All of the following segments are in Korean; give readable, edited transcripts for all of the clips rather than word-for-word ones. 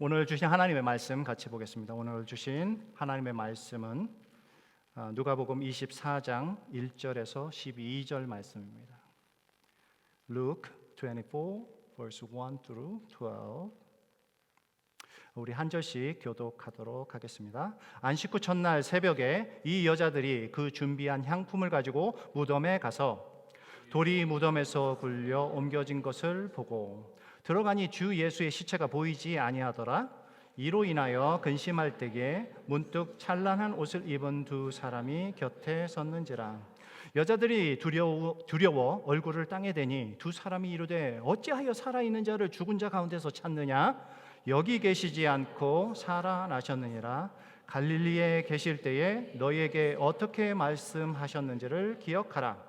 오늘 주신 하나님의 말씀 같이 보겠습니다. 오늘 주신 하나님의 말씀은 누가복음 24장 1절에서 12절 말씀입니다. Luke 24 verse 1 through 12. 우리 한 절씩 교독하도록 하겠습니다. 안식 후 첫날 새벽에 이 여자들이 그 준비한 향품을 가지고 무덤에 가서 돌이 무덤에서 굴려 옮겨진 것을 보고 들어가니 주 예수의 시체가 보이지 아니하더라. 이로 인하여 근심할 때에 문득 찬란한 옷을 입은 두 사람이 곁에 섰는지라. 여자들이 두려워 얼굴을 땅에 대니 두 사람이 이르되 어찌하여 살아있는 자를 죽은 자 가운데서 찾느냐? 여기 계시지 않고 살아나셨느니라. 갈릴리에 계실 때에 너희에게 어떻게 말씀하셨는지를 기억하라.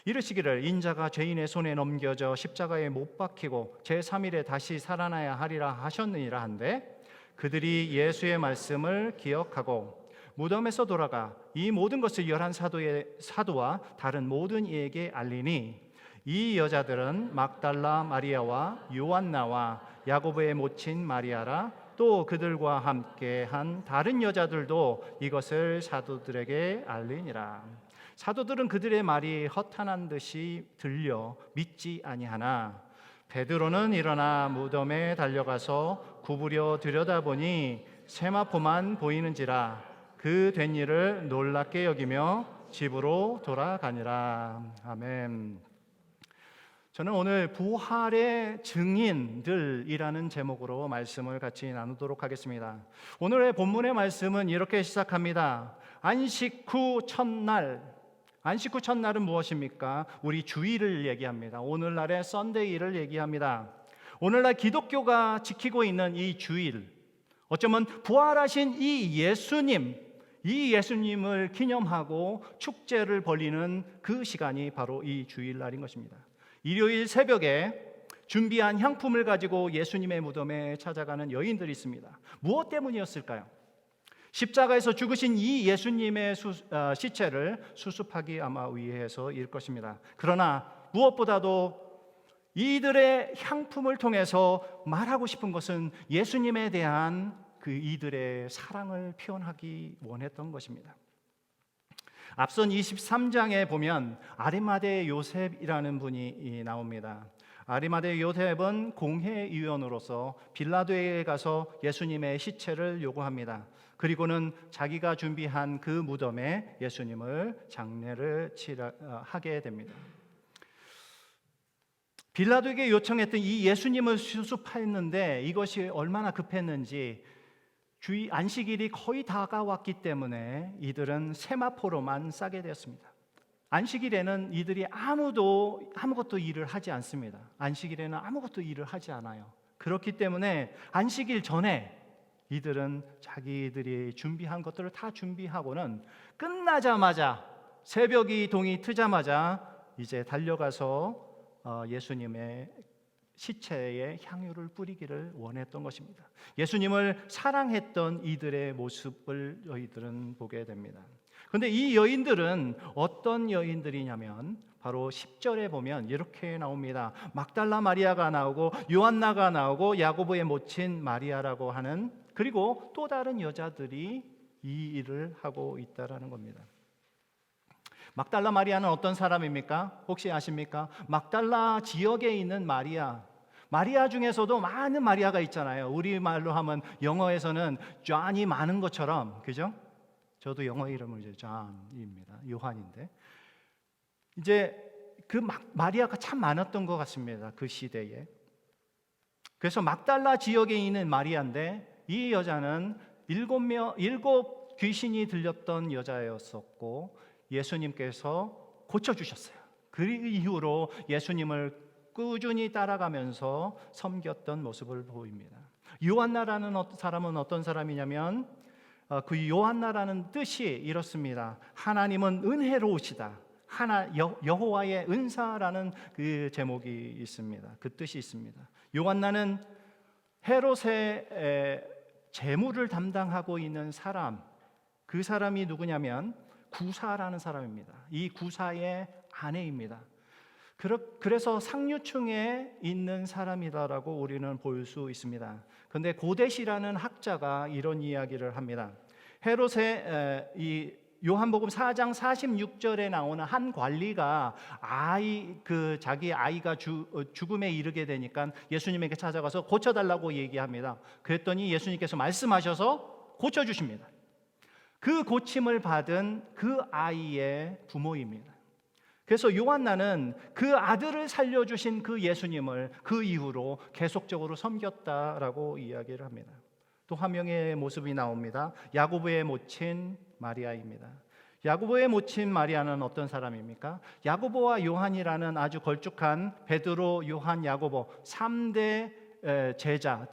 이르시기를 인자가 죄인의 손에 넘겨져 십자가에 못 박히고 제3일에 다시 살아나야 하리라 하셨느니라 한데 그들이 예수의 말씀을 기억하고 무덤에서 돌아가 이 모든 것을 11사도와 다른 모든 이에게 알리니 이 여자들은 막달라 마리아와 요한나와 야고보의 모친 마리아라. 또 그들과 함께 한 다른 여자들도 이것을 사도들에게 알리니라. 사도들은 그들의 말이 허탄한 듯이 들려 믿지 아니하나 베드로는 일어나 무덤에 달려가서 구부려 들여다보니 세마포만 보이는지라. 그 된 일을 놀랍게 여기며 집으로 돌아가니라. 아멘. 저는 오늘 부활의 증인들이라는 제목으로 말씀을 같이 나누도록 하겠습니다. 오늘의 본문의 말씀은 이렇게 시작합니다. 안식 후 첫날. 안식 후 첫날은 무엇입니까? 우리 주일을 얘기합니다. 오늘날의 썬데이를 얘기합니다. 오늘날 기독교가 지키고 있는 이 주일, 어쩌면 부활하신 이 예수님을 기념하고 축제를 벌이는 그 시간이 바로 이 주일날인 것입니다. 일요일 새벽에 준비한 향품을 가지고 예수님의 무덤에 찾아가는 여인들이 있습니다. 무엇 때문이었을까요? 십자가에서 죽으신 이 예수님의 시체를 수습하기 아마 위해서일 것입니다. 그러나 무엇보다도 이들의 향품을 통해서 말하고 싶은 것은 예수님에 대한 그 이들의 사랑을 표현하기 원했던 것입니다. 앞선 23장에 보면 아리마대 요셉이라는 분이 나옵니다. 아리마대 요셉은 공회의원으로서 빌라도에게 가서 예수님의 시체를 요구합니다. 그리고는 자기가 준비한 그 무덤에 예수님을 장례를 하게 됩니다. 빌라도에게 요청했던 이 예수님을 수습했는데 이것이 얼마나 급했는지 안식일이 거의 다가왔기 때문에 이들은 세마포로만 싸게 되었습니다. 안식일에는 이들이 아무것도 일을 하지 않습니다. 안식일에는 아무것도 일을 하지 않아요. 그렇기 때문에 안식일 전에 이들은 자기들이 준비한 것들을 다 준비하고는 끝나자마자 새벽이 동이 트자마자 이제 달려가서 예수님의 시체에 향유를 뿌리기를 원했던 것입니다. 예수님을 사랑했던 이들의 모습을 저희들은 보게 됩니다. 그런데 이 여인들은 어떤 여인들이냐면 바로 10절에 보면 이렇게 나옵니다. 막달라 마리아가 나오고 요한나가 나오고 야고보의 모친 마리아라고 하는, 그리고 또 다른 여자들이 이 일을 하고 있다라는 겁니다. 막달라 마리아는 어떤 사람입니까? 혹시 아십니까? 막달라 지역에 있는 마리아 중에서도 많은 마리아가 있잖아요. 우리말로 하면 영어에서는 존이 많은 것처럼, 그죠? 저도 영어 이름은 이제 존입니다. 요한인데 이제 그 마리아가 참 많았던 것 같습니다. 그 시대에. 그래서 막달라 지역에 있는 마리아인데 이 여자는 일곱 귀신이 들렸던 여자였었고 예수님께서 고쳐주셨어요. 그 이후로 예수님을 꾸준히 따라가면서 섬겼던 모습을 보입니다. 요한나라는 사람은 어떤 사람이냐면 그 요한나라는 뜻이 이렇습니다. 하나님은 은혜로우시다. 여호와의 은사라는 그 제목이 있습니다. 그 뜻이 있습니다. 요한나는 헤롯의 재물을 담당하고 있는 사람, 그 사람이 누구냐면 구사라는 사람입니다. 이 구사의 아내입니다. 그래서 상류층에 있는 사람이다라고 우리는 볼 수 있습니다. 그런데 고대시라는 학자가 이런 이야기를 합니다. 헤롯의 이 요한복음 4장 46절에 나오는 한 관리가 자기 아이가 죽음에 이르게 되니까 예수님에게 찾아가서 고쳐달라고 얘기합니다. 그랬더니 예수님께서 말씀하셔서 고쳐주십니다. 그 고침을 받은 그 아이의 부모입니다. 그래서 요한나는 그 아들을 살려주신 그 예수님을 그 이후로 계속적으로 섬겼다라고 이야기를 합니다. 또 한 명의 모습이 나옵니다. 야고보의 모친 마리아입니다. 야고보의 모친 마리아는 어떤 사람입니까? 야고보와 요한이라는 아주 걸쭉한 베드로, 요한, 야고보 3대 제자,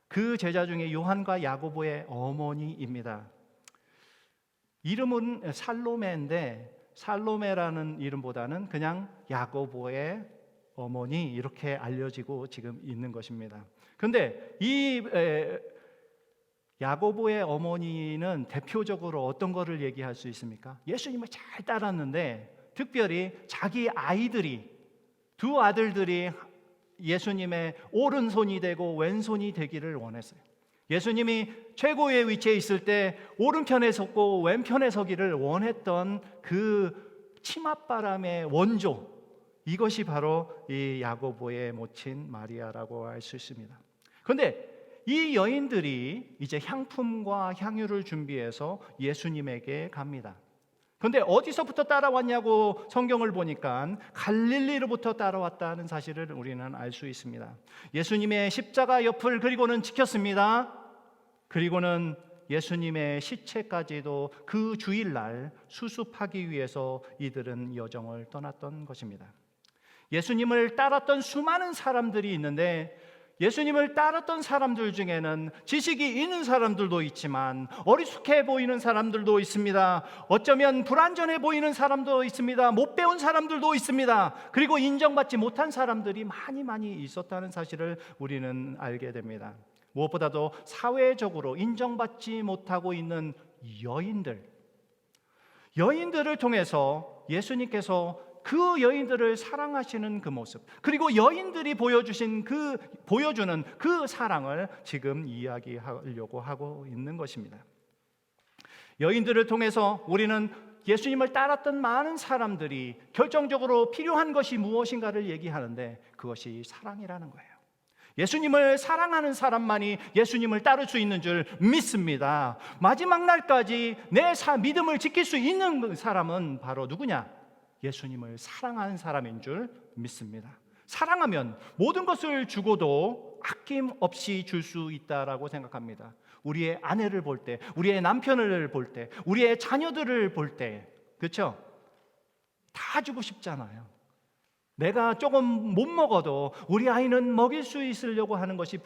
그 제자 중에 요한과 야고보의 어머니입니다. 이름은 살로메인데 살로메라는 이름보다는 그냥 야고보의 어머니 이렇게 알려지고 지금 있는 것입니다. 그런데 이 야고보의 어머니는 대표적으로 어떤 것을 얘기할 수 있습니까? 예수님을 잘 따랐는데 특별히 자기 아이들이, 두 아들들이 예수님의 오른손이 되고 왼손이 되기를 원했어요. 예수님이 최고의 위치에 있을 때 오른편에 섰고 왼편에 서기를 원했던 그 치맛바람의 원조, 이것이 바로 이 야고보의 모친 마리아라고 할 수 있습니다. 그런데 이 여인들이 이제 향품과 향유를 준비해서 예수님에게 갑니다. 그런데 어디서부터 따라왔냐고 성경을 보니까 갈릴리로부터 따라왔다는 사실을 우리는 알 수 있습니다. 예수님의 십자가 옆을 그리고는 지켰습니다. 그리고는 예수님의 시체까지도 그 주일날 수습하기 위해서 이들은 여정을 떠났던 것입니다. 예수님을 따랐던 수많은 사람들이 있는데 예수님을 따랐던 사람들 중에는 지식이 있는 사람들도 있지만 어리숙해 보이는 사람들도 있습니다. 어쩌면 불완전해 보이는 사람도 있습니다. 못 배운 사람들도 있습니다. 그리고 인정받지 못한 사람들이 많이 있었다는 사실을 우리는 알게 됩니다. 무엇보다도 사회적으로 인정받지 못하고 있는 여인들을 통해서 예수님께서 그 여인들을 사랑하시는 그 모습, 그리고 여인들이 보여주는 그 사랑을 지금 이야기하려고 하고 있는 것입니다. 여인들을 통해서 우리는 예수님을 따랐던 많은 사람들이 결정적으로 필요한 것이 무엇인가를 얘기하는데 그것이 사랑이라는 거예요. 예수님을 사랑하는 사람만이 예수님을 따를 수 있는 줄 믿습니다. 마지막 날까지 내 믿음을 지킬 수 있는 사람은 바로 누구냐? 예수님을 사랑하는 사람인 줄 믿습니다. 사랑하면 모든 것을 주고도 아낌없이 줄 수 있다라고 생각합니다. 우리의 아내를 볼 때, 우리의 남편을 볼 때, 우리의 자녀들을 볼 때, 그렇죠? 다 주고 싶잖아요. 내가 조금 못 먹어도 우리 아이는 먹일 수 있으려고 하는 것이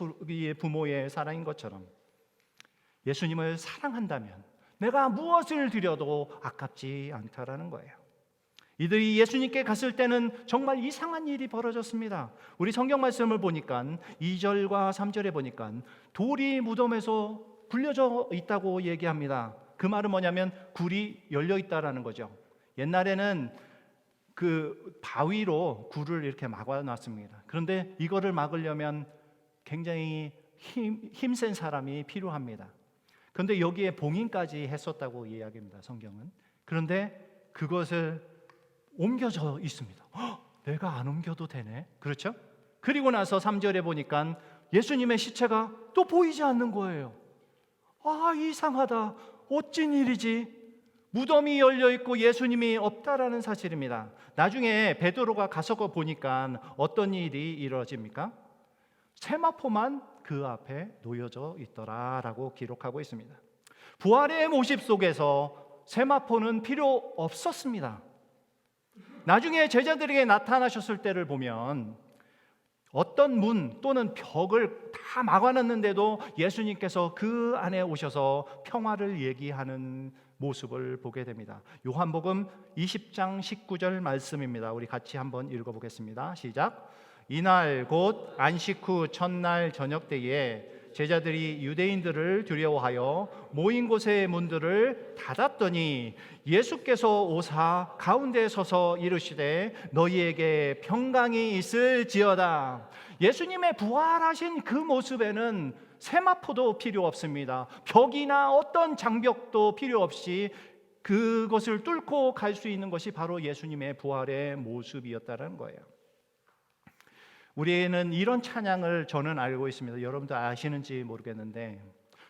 부모의 사랑인 것처럼 예수님을 사랑한다면 내가 무엇을 드려도 아깝지 않다라는 거예요. 이들이 예수님께 갔을 때는 정말 이상한 일이 벌어졌습니다. 우리 성경 말씀을 보니까 2절과 3절에 보니까 돌이 무덤에서 굴려져 있다고 얘기합니다. 그 말은 뭐냐면 굴이 열려 있다라는 거죠. 옛날에는 그 바위로 굴을 이렇게 막아놨습니다. 그런데 이거를 막으려면 굉장히 힘센 사람이 필요합니다. 그런데 여기에 봉인까지 했었다고 이야기합니다. 성경은. 그런데 그것을 옮겨져 있습니다. 내가 안 옮겨도 되네. 그렇죠? 그리고 나서 3절에 보니까 예수님의 시체가 또 보이지 않는 거예요. 이상하다. 어찐 일이지? 무덤이 열려 있고 예수님이 없다라는 사실입니다. 나중에 베드로가 가서 보니까 어떤 일이 이루어집니까? 세마포만 그 앞에 놓여져 있더라라고 기록하고 있습니다. 부활의 모습 속에서 세마포는 필요 없었습니다. 나중에 제자들에게 나타나셨을 때를 보면 어떤 문 또는 벽을 다 막아놨는데도 예수님께서 그 안에 오셔서 평화를 얘기하는 모습을 보게 됩니다. 요한복음 20장 19절 말씀입니다. 우리 같이 한번 읽어보겠습니다. 시작. 이날 곧 안식 후 첫날 저녁 때에 제자들이 유대인들을 두려워하여 모인 곳의 문들을 닫았더니 예수께서 오사 가운데 서서 이르시되 너희에게 평강이 있을지어다. 예수님의 부활하신 그 모습에는 세마포도 필요 없습니다. 벽이나 어떤 장벽도 필요 없이 그것을 뚫고 갈 수 있는 것이 바로 예수님의 부활의 모습이었다는 거예요. 우리는 이런 찬양을 저는 알고 있습니다. 여러분도 아시는지 모르겠는데,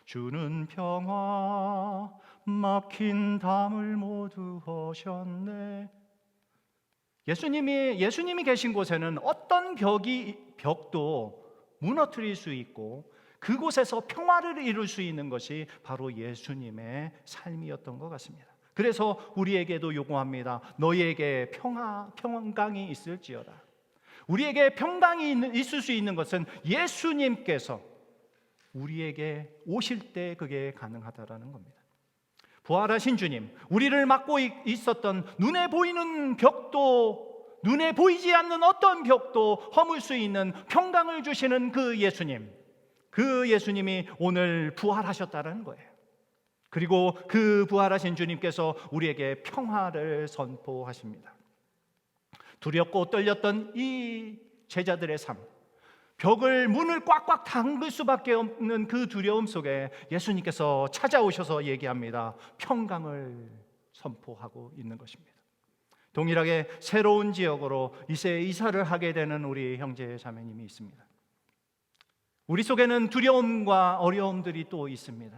주는 평화 막힌 담을 모두 허셨네. 예수님이 계신 곳에는 어떤 벽도 무너뜨릴 수 있고 그곳에서 평화를 이룰 수 있는 것이 바로 예수님의 삶이었던 것 같습니다. 그래서 우리에게도 요구합니다. 너희에게 평강이 있을지어다. 우리에게 평강이 있을 수 있는 것은 예수님께서 우리에게 오실 때 그게 가능하다라는 겁니다. 부활하신 주님, 우리를 막고 있었던 눈에 보이는 벽도, 눈에 보이지 않는 어떤 벽도 허물 수 있는 평강을 주시는 그 예수님이 오늘 부활하셨다는 거예요. 그리고 그 부활하신 주님께서 우리에게 평화를 선포하십니다. 두렵고 떨렸던 이 제자들의 삶, 문을 꽉꽉 잠글 수밖에 없는 그 두려움 속에 예수님께서 찾아오셔서 얘기합니다. 평강을 선포하고 있는 것입니다. 동일하게 새로운 지역으로 이사를 하게 되는 우리 형제 자매님이 있습니다. 우리 속에는 두려움과 어려움들이 또 있습니다.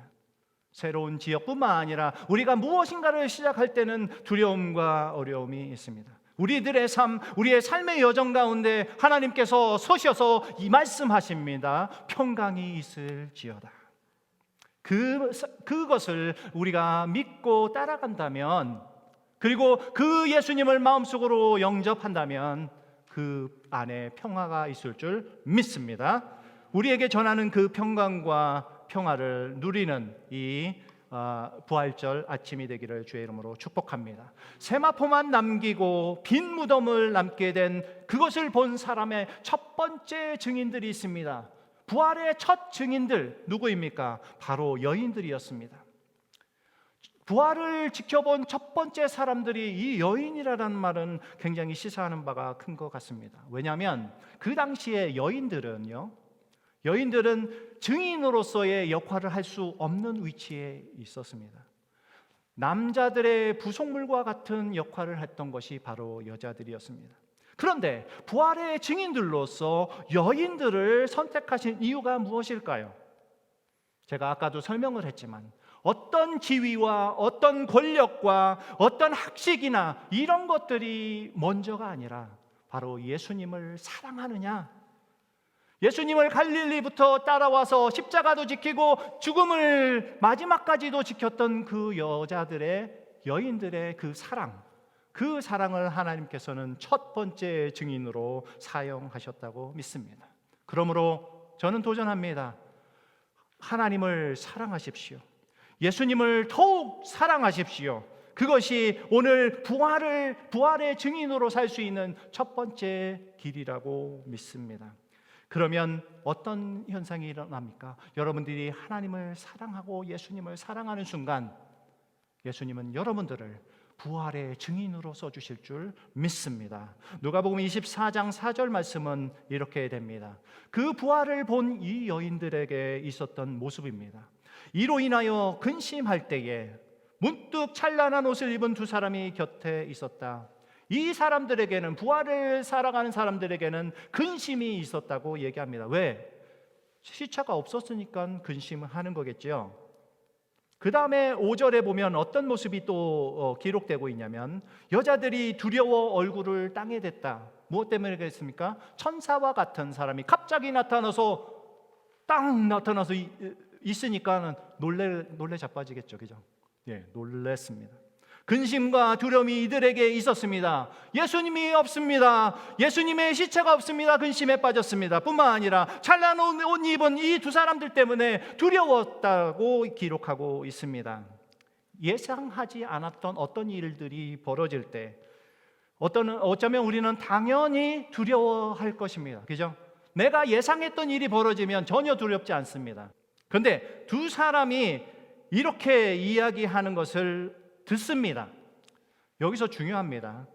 새로운 지역뿐만 아니라 우리가 무엇인가를 시작할 때는 두려움과 어려움이 있습니다. 우리의 삶의 여정 가운데 하나님께서 서셔서 이 말씀하십니다. 평강이 있을지어다. 그것을 우리가 믿고 따라간다면, 그리고 그 예수님을 마음속으로 영접한다면 그 안에 평화가 있을 줄 믿습니다. 우리에게 전하는 그 평강과 평화를 누리는 이 부활절 아침이 되기를 주의 이름으로 축복합니다. 세마포만 남기고 빈 무덤을 남게 된 그것을 본 사람의 첫 번째 증인들이 있습니다. 부활의 첫 증인들 누구입니까? 바로 여인들이었습니다. 부활을 지켜본 첫 번째 사람들이 이 여인이라는 말은 굉장히 시사하는 바가 큰 것 같습니다. 왜냐하면 그 당시에 여인들은 증인으로서의 역할을 할 수 없는 위치에 있었습니다. 남자들의 부속물과 같은 역할을 했던 것이 바로 여자들이었습니다. 그런데 부활의 증인들로서 여인들을 선택하신 이유가 무엇일까요? 제가 아까도 설명을 했지만 어떤 지위와 어떤 권력과 어떤 학식이나 이런 것들이 먼저가 아니라 바로 예수님을 사랑하느냐, 예수님을 갈릴리부터 따라와서 십자가도 지키고 죽음을 마지막까지도 지켰던 그 여인들의 그 사랑을 하나님께서는 첫 번째 증인으로 사용하셨다고 믿습니다. 그러므로 저는 도전합니다. 하나님을 사랑하십시오. 예수님을 더욱 사랑하십시오. 그것이 오늘 부활의 증인으로 살 수 있는 첫 번째 길이라고 믿습니다. 그러면 어떤 현상이 일어납니까? 여러분들이 하나님을 사랑하고 예수님을 사랑하는 순간 예수님은 여러분들을 부활의 증인으로 써주실 줄 믿습니다. 누가복음 24장 4절 말씀은 이렇게 됩니다. 그 부활을 본 이 여인들에게 있었던 모습입니다. 이로 인하여 근심할 때에 문득 찬란한 옷을 입은 두 사람이 곁에 있었다. 이 사람들에게는, 부활을 살아가는 사람들에게는 근심이 있었다고 얘기합니다. 왜? 시차가 없었으니까 근심을 하는 거겠죠. 그 다음에 5절에 보면 어떤 모습이 또 기록되고 있냐면, 여자들이 두려워 얼굴을 땅에 댔다. 무엇 때문에 그랬습니까? 천사와 같은 사람이 갑자기 나타나서 있으니까 놀래 자빠지겠죠. 그죠? 예, 놀랬습니다. 근심과 두려움이 이들에게 있었습니다. 예수님이 없습니다. 예수님의 시체가 없습니다. 근심에 빠졌습니다. 뿐만 아니라 찬란한 옷 입은 이 두 사람들 때문에 두려웠다고 기록하고 있습니다. 예상하지 않았던 어떤 일들이 벌어질 때 어쩌면 우리는 당연히 두려워할 것입니다. 그죠? 내가 예상했던 일이 벌어지면 전혀 두렵지 않습니다. 그런데 두 사람이 이렇게 이야기하는 것을 듣습니다. 여기서 중요합니다.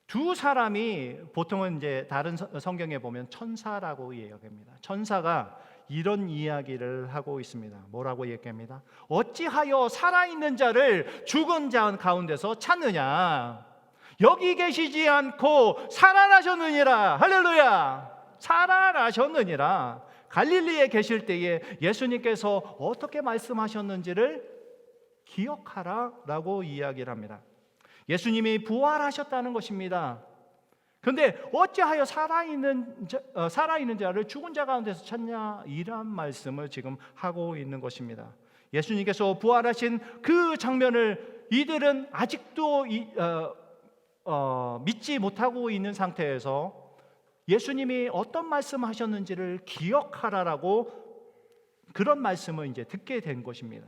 두 사람이 보통은 이제 다른 성경에 보면 천사라고 이야기합니다. 천사가 이런 이야기를 하고 있습니다. 뭐라고 얘기합니다? 어찌하여 살아있는 자를 죽은 자 가운데서 찾느냐? 여기 계시지 않고 살아나셨느니라. 할렐루야. 살아나셨느니라. 갈릴리에 계실 때에 예수님께서 어떻게 말씀하셨는지를 기억하라 라고 이야기를 합니다. 예수님이 부활하셨다는 것입니다. 그런데 어찌하여 살아있는 자를 죽은 자 가운데서 찾냐? 이런 말씀을 지금 하고 있는 것입니다. 예수님께서 부활하신 그 장면을 이들은 아직도 믿지 못하고 있는 상태에서 예수님이 어떤 말씀하셨는지를 기억하라라고 그런 말씀을 이제 듣게 된 것입니다.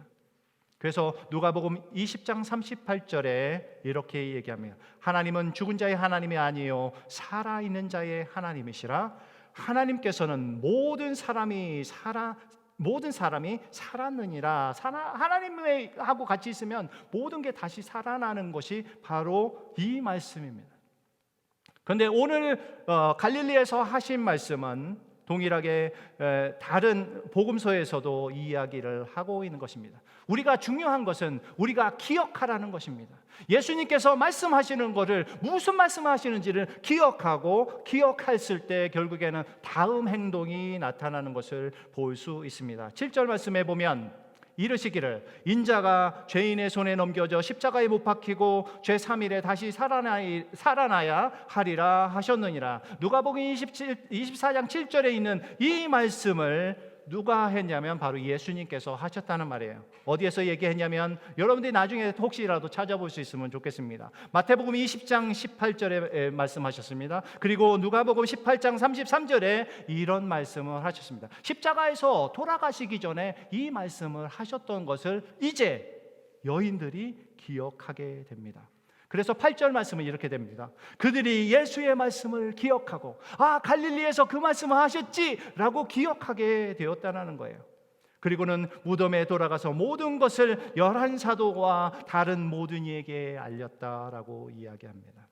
그래서 누가복음 20장 38절에 이렇게 얘기합니다. 하나님은 죽은 자의 하나님이 아니요 살아있는 자의 하나님이시라. 하나님께서는 모든 사람이 살았느니라. 하나님하고 같이 있으면 모든 게 다시 살아나는 것이 바로 이 말씀입니다. 그런데 오늘 갈릴리에서 하신 말씀은 동일하게 다른 복음서에서도 이야기를 하고 있는 것입니다. 우리가 중요한 것은 우리가 기억하라는 것입니다. 예수님께서 말씀하시는 것을 무슨 말씀하시는지를 기억하고 기억했을 때 결국에는 다음 행동이 나타나는 것을 볼 수 있습니다. 7절 말씀에 보면 이르시기를 인자가 죄인의 손에 넘겨져 십자가에 못 박히고 제3일에 다시 살아나야 하리라 하셨느니라. 누가복음 24장 7절에 있는 이 말씀을 누가 했냐면 바로 예수님께서 하셨다는 말이에요. 어디에서 얘기했냐면 여러분들이 나중에 혹시라도 찾아볼 수 있으면 좋겠습니다. 마태복음 20장 18절에 말씀하셨습니다. 그리고 누가복음 18장 33절에 이런 말씀을 하셨습니다. 십자가에서 돌아가시기 전에 이 말씀을 하셨던 것을 이제 여인들이 기억하게 됩니다. 그래서 8절 말씀은 이렇게 됩니다. 그들이 예수의 말씀을 기억하고 갈릴리에서 그 말씀을 하셨지 라고 기억하게 되었다는 거예요. 그리고는 무덤에 돌아가서 모든 것을 11사도와 다른 모든 이에게 알렸다라고 이야기합니다.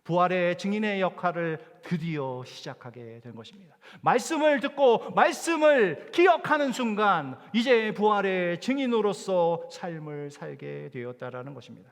부활의 증인의 역할을 드디어 시작하게 된 것입니다. 말씀을 듣고 말씀을 기억하는 순간 이제 부활의 증인으로서 삶을 살게 되었다라는 것입니다.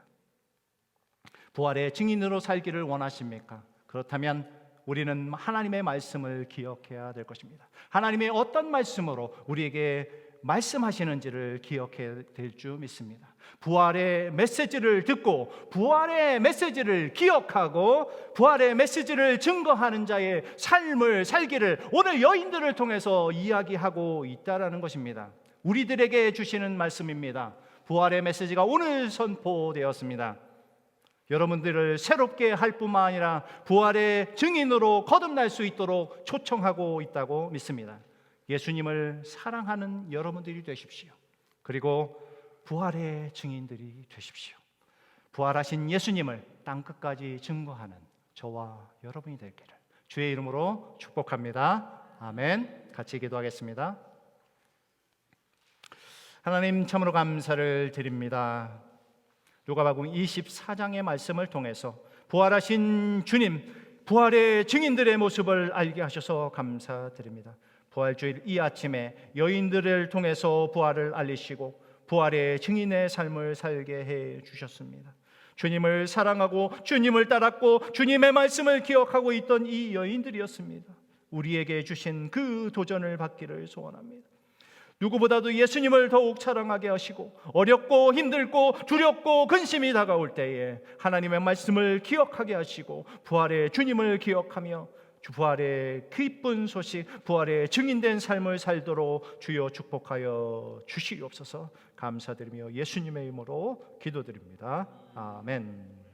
부활의 증인으로 살기를 원하십니까? 그렇다면 우리는 하나님의 말씀을 기억해야 될 것입니다. 하나님의 어떤 말씀으로 우리에게 말씀하시는지를 기억해야 될 줄 믿습니다. 부활의 메시지를 듣고 부활의 메시지를 기억하고 부활의 메시지를 증거하는 자의 삶을 살기를 오늘 여인들을 통해서 이야기하고 있다라는 것입니다. 우리들에게 주시는 말씀입니다. 부활의 메시지가 오늘 선포되었습니다. 여러분들을 새롭게 할 뿐만 아니라 부활의 증인으로 거듭날 수 있도록 초청하고 있다고 믿습니다. 예수님을 사랑하는 여러분들이 되십시오. 그리고 부활의 증인들이 되십시오. 부활하신 예수님을 땅끝까지 증거하는 저와 여러분이 되기를 주의 이름으로 축복합니다. 아멘. 같이 기도하겠습니다. 하나님 참으로 감사를 드립니다. 누가복음 24장의 말씀을 통해서 부활하신 주님, 부활의 증인들의 모습을 알게 하셔서 감사드립니다. 부활주일 이 아침에 여인들을 통해서 부활을 알리시고 부활의 증인의 삶을 살게 해 주셨습니다. 주님을 사랑하고 주님을 따랐고 주님의 말씀을 기억하고 있던 이 여인들이었습니다. 우리에게 주신 그 도전을 받기를 소원합니다. 누구보다도 예수님을 더욱 사랑하게 하시고 어렵고 힘들고 두렵고 근심이 다가올 때에 하나님의 말씀을 기억하게 하시고 부활의 주님을 기억하며 부활의 기쁜 소식, 부활의 증인된 삶을 살도록 주여 축복하여 주시옵소서. 감사드리며 예수님의 이름으로 기도드립니다. 아멘.